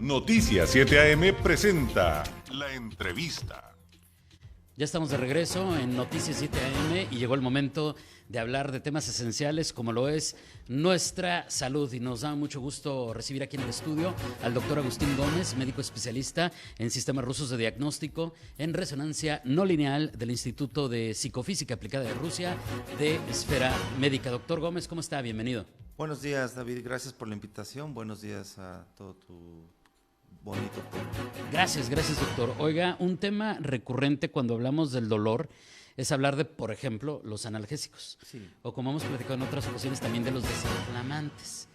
Noticias 7 AM presenta La Entrevista. Ya estamos de regreso en Noticias 7 AM y llegó el momento de hablar de temas esenciales como lo es nuestra salud. Y nos da mucho gusto recibir aquí en el estudio al doctor Agustín Gómez, médico especialista en sistemas rusos de diagnóstico en resonancia no lineal del Instituto de Psicofísica Aplicada de Rusia de Esfera Médica. Doctor Gómez, ¿cómo está? Bienvenido. Buenos días, David. Gracias por la invitación. Buenos días a todo tu bonito público. Gracias, doctor. Oiga, un tema recurrente cuando hablamos del dolor es hablar de, por ejemplo, los analgésicos. Sí. O como hemos platicado en otras ocasiones, también de los desinflamantes.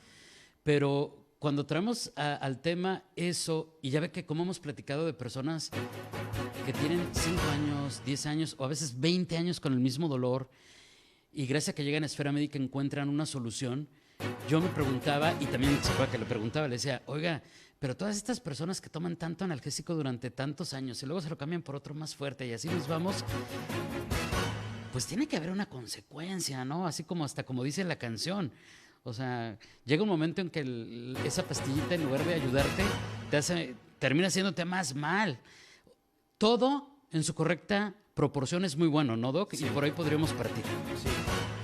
Pero cuando traemos al tema eso, y ya ve que como hemos platicado de personas que tienen 5 años, 10 años o a veces 20 años con el mismo dolor, y gracias a que llegan a Esfera Médica encuentran una solución, yo me preguntaba, y también se acuerda que le preguntaba, le decía, oiga, pero todas estas personas que toman tanto analgésico durante tantos años y luego se lo cambian por otro más fuerte y así nos vamos, pues tiene que haber una consecuencia, ¿no? Así como hasta como dice la canción. O sea, llega un momento en que esa pastillita, en lugar de ayudarte, termina haciéndote más mal. Todo en su correcta proporción es muy bueno, ¿no, Doc? Sí. Y por ahí podríamos partir. Sí,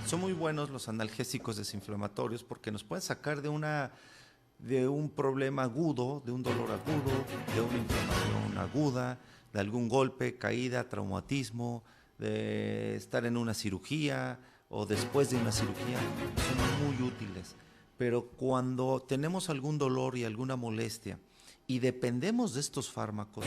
son muy buenos los analgésicos desinflamatorios porque nos pueden sacar de un problema agudo, de un dolor agudo, de una inflamación aguda, de algún golpe, caída, traumatismo, de estar en una cirugía o después de una cirugía. Son muy útiles. Pero cuando tenemos algún dolor y alguna molestia y dependemos de estos fármacos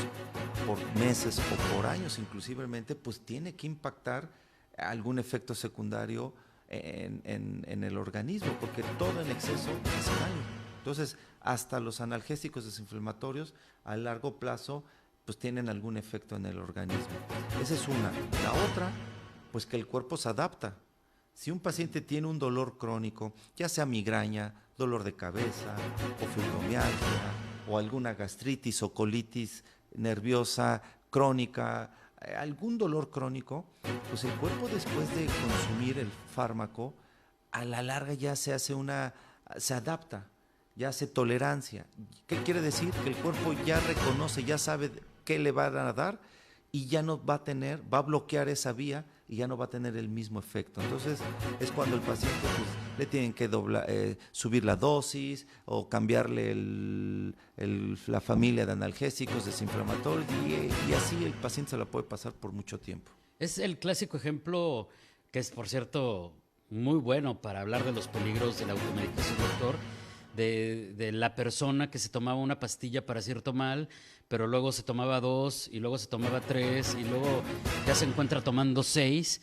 por meses o por años inclusivamente, pues tiene que impactar algún efecto secundario en el organismo, porque todo en exceso hace daño. Entonces, hasta los analgésicos desinflamatorios a largo plazo pues tienen algún efecto en el organismo. Esa es una. La otra, pues que el cuerpo se adapta. Si un paciente tiene un dolor crónico, ya sea migraña, dolor de cabeza, o fibromialgia, o alguna gastritis o colitis nerviosa crónica, algún dolor crónico, pues el cuerpo después de consumir el fármaco, a la larga ya se adapta. Ya hace tolerancia. ¿Qué quiere decir? Que el cuerpo ya reconoce, ya sabe qué le van a dar y ya no va a bloquear esa vía y ya no va a tener el mismo efecto. Entonces es cuando el paciente pues, le tienen que subir la dosis o cambiarle la familia de analgésicos, desinflamatorios y así el paciente se la puede pasar por mucho tiempo. Es el clásico ejemplo que es, por cierto, muy bueno para hablar de los peligros de la automedicación, doctor. De la persona que se tomaba una pastilla para cierto mal, pero luego se tomaba 2 y luego se tomaba 3 y luego ya se encuentra tomando 6,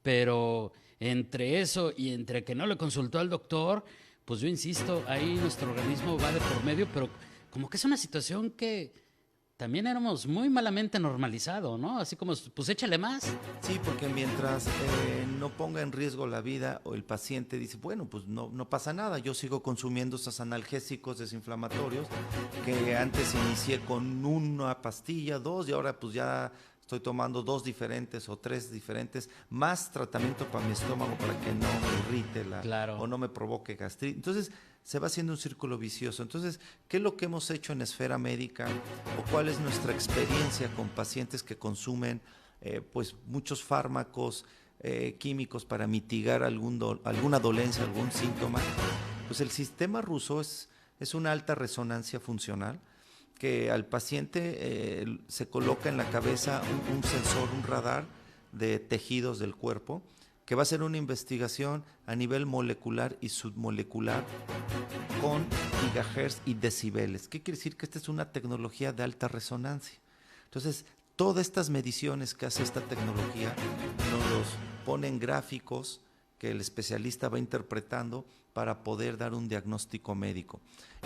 pero entre eso y entre que no le consultó al doctor, pues yo insisto, ahí nuestro organismo va de por medio, pero como que es una situación que también éramos muy malamente normalizado, ¿no? Así como, pues échale más. Sí, porque mientras no ponga en riesgo la vida o el paciente dice, bueno, pues no pasa nada, yo sigo consumiendo estos analgésicos desinflamatorios que antes inicié con una pastilla, 2 y ahora pues ya estoy tomando 2 diferentes o 3 diferentes, más tratamiento para mi estómago para que no me irrite claro, o no me provoque gastritis. Entonces se va haciendo un círculo vicioso. Entonces, ¿qué es lo que hemos hecho en Esfera Médica o cuál es nuestra experiencia con pacientes que consumen pues muchos fármacos químicos para mitigar alguna dolencia, algún síntoma? Pues el sistema ruso es una alta resonancia funcional que al paciente se coloca en la cabeza un sensor, un radar de tejidos del cuerpo, que va a hacer una investigación a nivel molecular y submolecular con gigahertz y decibeles. ¿Qué quiere decir? Que esta es una tecnología de alta resonancia. Entonces, todas estas mediciones que hace esta tecnología nos los pone en gráficos que el especialista va interpretando para poder dar un diagnóstico médico.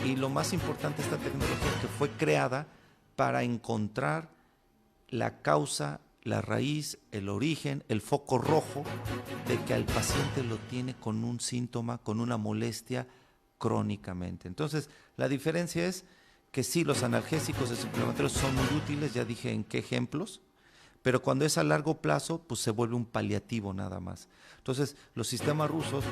Y lo más importante, esta tecnología que fue creada para encontrar la causa, la raíz, el origen, el foco rojo de que al paciente lo tiene con un síntoma, con una molestia crónicamente. Entonces, la diferencia es que sí, los analgésicos desinflamatorios son muy útiles, ya dije en qué ejemplos, pero cuando es a largo plazo, pues se vuelve un paliativo nada más. Entonces, los sistemas rusos,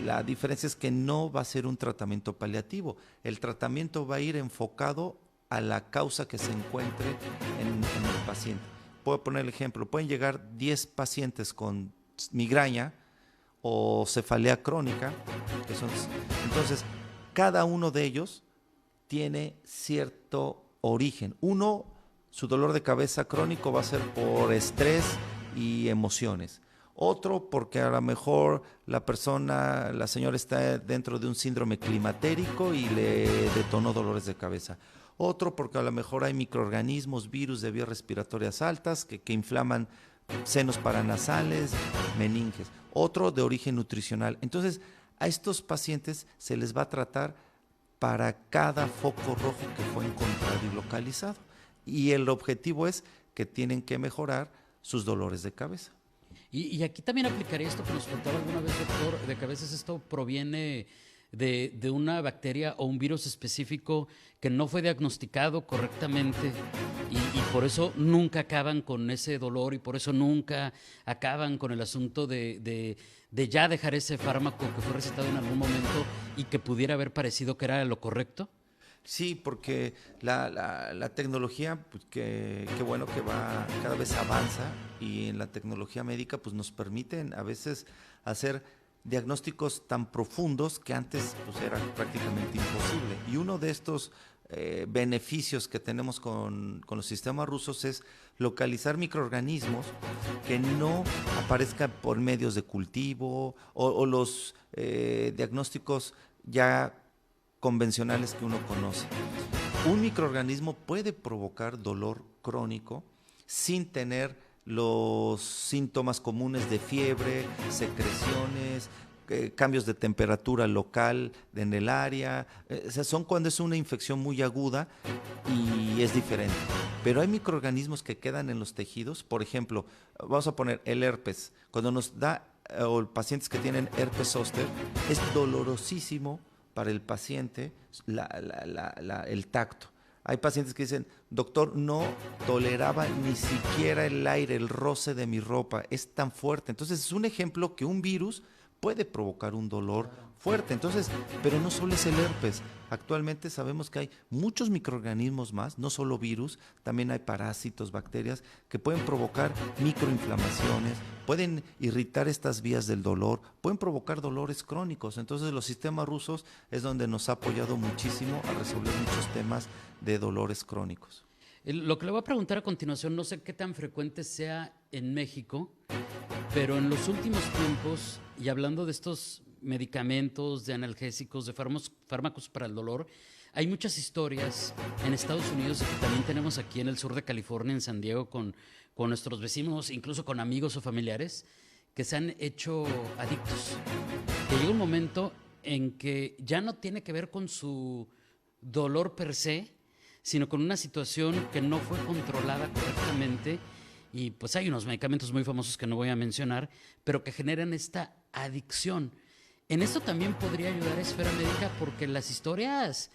La diferencia es que no va a ser un tratamiento paliativo. El tratamiento va a ir enfocado a la causa que se encuentre en el paciente. Puedo poner el ejemplo, pueden llegar 10 pacientes con migraña o cefalea crónica, entonces cada uno de ellos tiene cierto origen. Uno, su dolor de cabeza crónico va a ser por estrés y emociones. Otro, porque a lo mejor la señora está dentro de un síndrome climatérico y le detonó dolores de cabeza. Otro, porque a lo mejor hay microorganismos, virus de vías respiratorias altas que inflaman senos paranasales, meninges. Otro, de origen nutricional. Entonces, a estos pacientes se les va a tratar para cada foco rojo que fue encontrado y localizado. Y el objetivo es que tienen que mejorar sus dolores de cabeza. Y aquí también aplicaría esto que nos contaba alguna vez, doctor, de que a veces esto proviene de una bacteria o un virus específico que no fue diagnosticado correctamente y por eso nunca acaban con ese dolor y por eso nunca acaban con el asunto de ya dejar ese fármaco que fue recetado en algún momento y que pudiera haber parecido que era lo correcto. Sí, porque la tecnología, pues qué bueno que cada vez avanza, y en la tecnología médica pues nos permiten a veces hacer diagnósticos tan profundos que antes pues era prácticamente imposible. Y uno de estos beneficios que tenemos con los sistemas rusos es localizar microorganismos que no aparezcan por medios de cultivo o los diagnósticos ya convencionales que uno conoce. Un microorganismo puede provocar dolor crónico sin tener los síntomas comunes de fiebre, secreciones, cambios de temperatura local en el área. O sea, son cuando es una infección muy aguda y es diferente. Pero hay microorganismos que quedan en los tejidos. Por ejemplo, vamos a poner el herpes. Cuando nos da, o pacientes que tienen herpes zóster, es dolorosísimo para el paciente el tacto. Hay pacientes que dicen, doctor, no toleraba ni siquiera el aire, el roce de mi ropa, es tan fuerte. Entonces es un ejemplo que un virus puede provocar un dolor fuerte. Entonces, pero no solo es el herpes. Actualmente sabemos que hay muchos microorganismos más, no solo virus, también hay parásitos, bacterias que pueden provocar microinflamaciones, pueden irritar estas vías del dolor, pueden provocar dolores crónicos. Entonces los sistemas rusos es donde nos ha apoyado muchísimo a resolver muchos temas de dolores crónicos. Lo que le voy a preguntar a continuación, no sé qué tan frecuente sea en México, pero en los últimos tiempos, y hablando de estos medicamentos, de analgésicos, de fármacos para el dolor, hay muchas historias en Estados Unidos y que también tenemos aquí en el sur de California, en San Diego, con nuestros vecinos, incluso con amigos o familiares, que se han hecho adictos. Que llega un momento en que ya no tiene que ver con su dolor per se, sino con una situación que no fue controlada correctamente. Y pues hay unos medicamentos muy famosos que no voy a mencionar, pero que generan esta adicción. En esto también podría ayudar a Esfera Médica porque las historias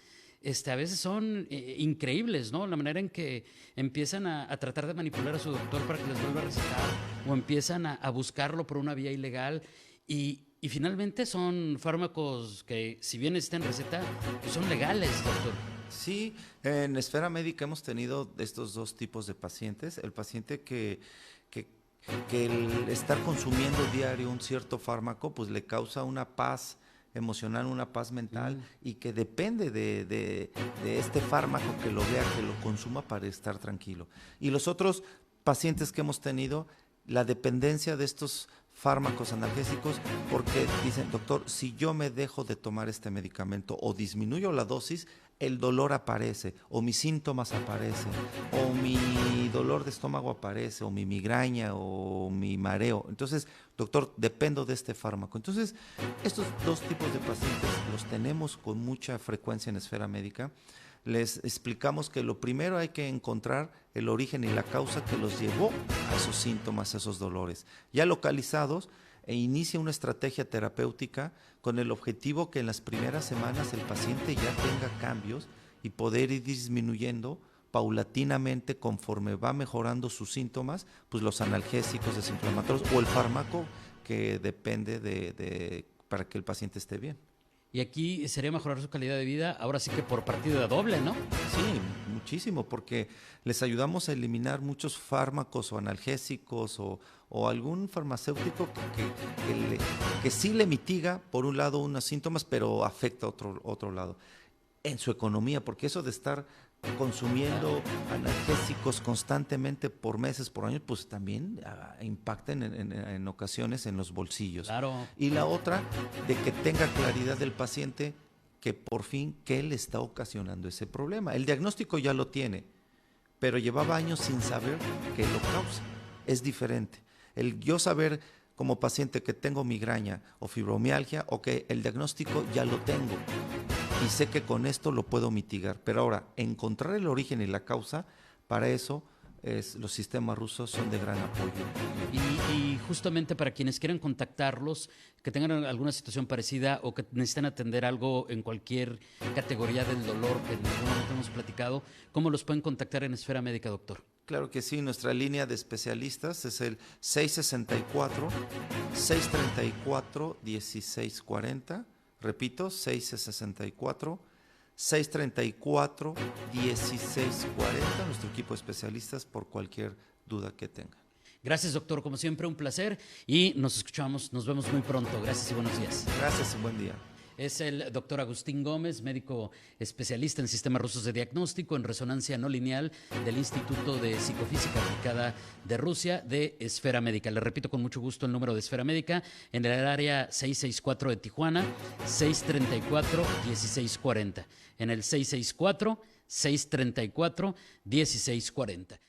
a veces son increíbles, ¿no? La manera en que empiezan a tratar de manipular a su doctor para que les vuelva a recetar o empiezan a buscarlo por una vía ilegal y finalmente son fármacos que, si bien están en receta, pues son legales, doctor. Sí, en Esfera Médica hemos tenido estos dos tipos de pacientes. El paciente que el estar consumiendo diario un cierto fármaco pues le causa una paz emocional, una paz mental y que depende de este fármaco que lo vea, que lo consuma para estar tranquilo. Y los otros pacientes que hemos tenido, la dependencia de estos fármacos analgésicos, porque dicen, doctor, si yo me dejo de tomar este medicamento o disminuyo la dosis, el dolor aparece, o mis síntomas aparecen, o mi dolor de estómago aparece, o mi migraña, o mi mareo. Entonces, doctor, dependo de este fármaco. Entonces, estos dos tipos de pacientes los tenemos con mucha frecuencia en Esfera Médica. Les explicamos que lo primero hay que encontrar el origen y la causa que los llevó a esos síntomas, a esos dolores. Ya localizados, inicia una estrategia terapéutica con el objetivo que en las primeras semanas el paciente ya tenga cambios y poder ir disminuyendo paulatinamente conforme va mejorando sus síntomas, pues los analgésicos, desinflamatorios o el fármaco que depende para que el paciente esté bien. Y aquí sería mejorar su calidad de vida, ahora sí que por partida doble, ¿no? Sí, muchísimo, porque les ayudamos a eliminar muchos fármacos o analgésicos o algún farmacéutico que sí le mitiga, por un lado, unos síntomas, pero afecta a otro lado. En su economía, porque eso de estar consumiendo analgésicos constantemente por meses, por años, pues también impacta en ocasiones en los bolsillos. Claro. Y la otra, de que tenga claridad del paciente que por fin, ¿qué le está ocasionando ese problema? El diagnóstico ya lo tiene, pero llevaba años sin saber qué lo causa. Es diferente. El yo saber como paciente que tengo migraña o fibromialgia, o que el diagnóstico ya lo tengo y sé que con esto lo puedo mitigar. Pero ahora, encontrar el origen y la causa, para eso los sistemas rusos son de gran apoyo. Y justamente para quienes quieran contactarlos, que tengan alguna situación parecida o que necesiten atender algo en cualquier categoría del dolor que en algún momento hemos platicado, ¿cómo los pueden contactar en Esfera Médica, doctor? Claro que sí, nuestra línea de especialistas es el 664-634-1640. Repito, 664-634-1640. Nuestro equipo de especialistas por cualquier duda que tengan. Gracias, doctor. Como siempre, un placer. Y nos vemos muy pronto. Gracias y buenos días. Gracias y buen día. Es el doctor Agustín Gómez, médico especialista en sistemas rusos de diagnóstico en resonancia no lineal del Instituto de Psicofísica Aplicada de Rusia de Esfera Médica. Le repito con mucho gusto el número de Esfera Médica en el área 664 de Tijuana, 634-1640. En el 664-634-1640.